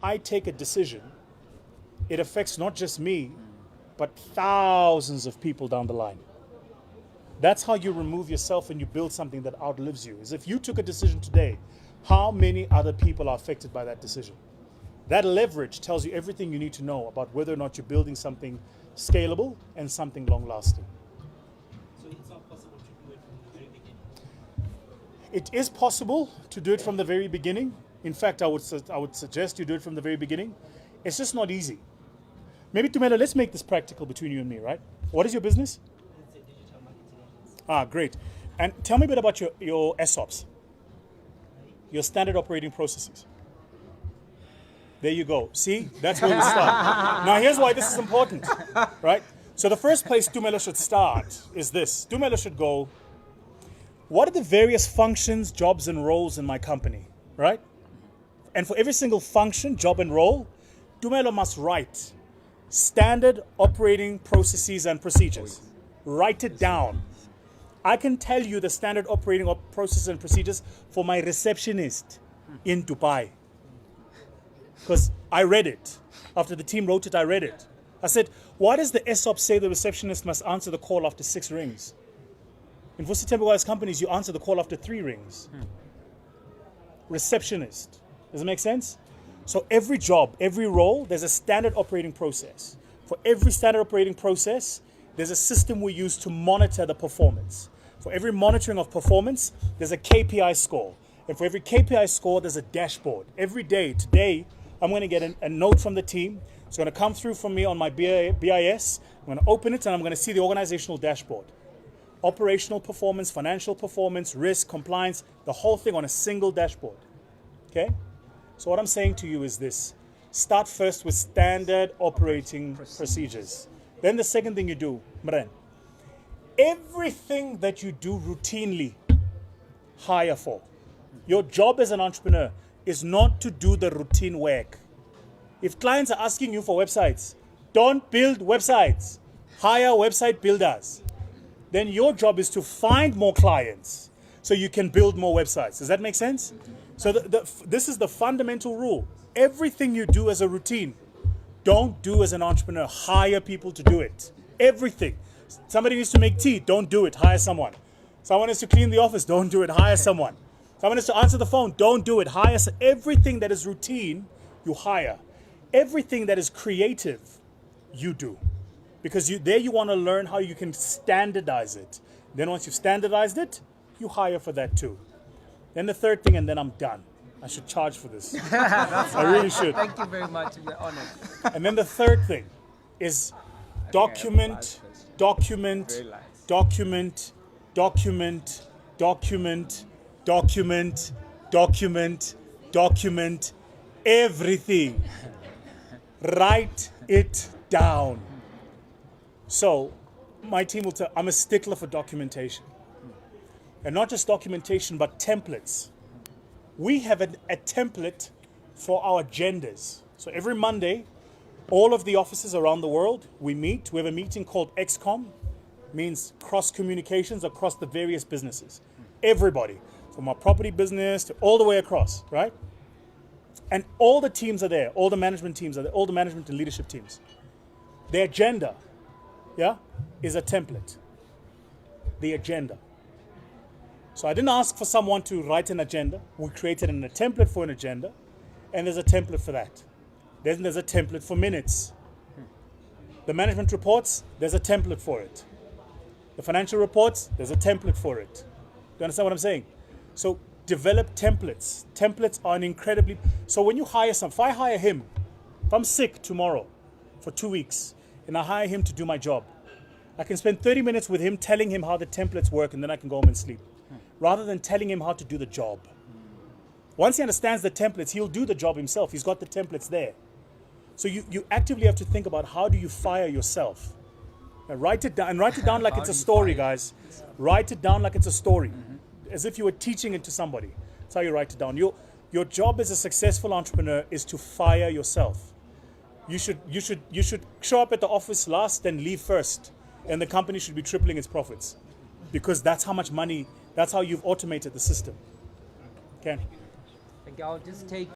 I take a decision, it affects not just me, but thousands of people down the line. That's how you remove yourself and you build something that outlives you. Is if you took a decision today, how many other people are affected by that decision? That leverage tells you everything you need to know about whether or not you're building something scalable and something long-lasting. So it's not possible to do it from the very beginning? It is possible to do it from the very beginning. In fact, I would suggest you do it from the very beginning. It's just not easy. Maybe, Tumelo, let's make this practical between you and me, right? What is your business? It's a digital marketing agency. Ah, great. And tell me a bit about your SOPs, your standard operating processes. There you go. See, that's where we start. Now, here's why this is important, right? So the first place Tumelo should start is this. Tumelo should go, what are the various functions, jobs, and roles in my company, right? And for every single function, job, and role, Tumelo must write standard operating processes and procedures. Write it down. I can tell you the standard operating processes and procedures for my receptionist in Dubai. Because I read it. After the team wrote it, I read it. I said, why does the SOP say the receptionist must answer the call after 6 rings? In Vusi Thembekwayo's companies, you answer the call after 3 rings. Receptionist. Does it make sense? So every job, every role, there's a standard operating process. For every standard operating process, there's a system we use to monitor the performance. For every monitoring of performance, there's a KPI score. And for every KPI score, there's a dashboard. Every day, today, I'm going to get a note from the team. It's going to come through from me on my BIS. I'm going to open it and I'm going to see the organizational dashboard. Operational performance, financial performance, risk, compliance, the whole thing on a single dashboard. Okay? So what I'm saying to you is this. Start first with standard operating procedures. Then the second thing you do, Mren, everything that you do routinely, hire for. Your job as an entrepreneur is not to do the routine work. If clients are asking you for websites, don't build websites. Hire website builders. Then your job is to find more clients so you can build more websites. Does that make sense? So this is the fundamental rule. Everything you do as a routine, don't do as an entrepreneur. Hire people to do it. Everything. Somebody needs to make tea. Don't do it. Hire someone. Someone has to clean the office. Don't do it. Hire someone. Someone has to answer the phone. Don't do it. Hire. Everything that is routine, you hire. Everything that is creative, you do. Because you want to learn how you can standardize it. Then once you've standardized it, you hire for that too. Then the third thing, and then I'm done. I should charge for this. I really should. Thank you very much. We're honored. And then the third thing is document, document, document, document, document, document, document, document, everything. Write it down. So my team will tell, I'm a stickler for documentation. And not just documentation, but templates. We have a template for our agendas. So every Monday, all of the offices around the world, we meet. We have a meeting called XCOM, means cross communications across the various businesses. Everybody, from our property business to all the way across, right? And all the teams are there, all the management teams are there, all the management and leadership teams. The agenda, yeah, is a template. The agenda. So I didn't ask for someone to write an agenda. We created a template for an agenda, and there's a template for that. Then there's a template for minutes. The management reports, there's a template for it. The financial reports, there's a template for it. Do you understand what I'm saying? So develop templates. Templates are an incredibly... So when you hire if I hire him, if I'm sick tomorrow for 2 weeks, and I hire him to do my job, I can spend 30 minutes with him telling him how the templates work, and then I can go home and sleep. Rather than telling him how to do the job. Once he understands the templates, he'll do the job himself. He's got the templates there. So you actively have to think about how do you fire yourself. Now write it down, and write it down like it's a story, guys. Write it down like it's a story. As if you were teaching it to somebody. That's how you write it down. Your job as a successful entrepreneur is to fire yourself. You should show up at the office last and leave first. And the company should be tripling its profits. Because that's how much money, that's how you've automated the system. Okay. Thank you. I'll just take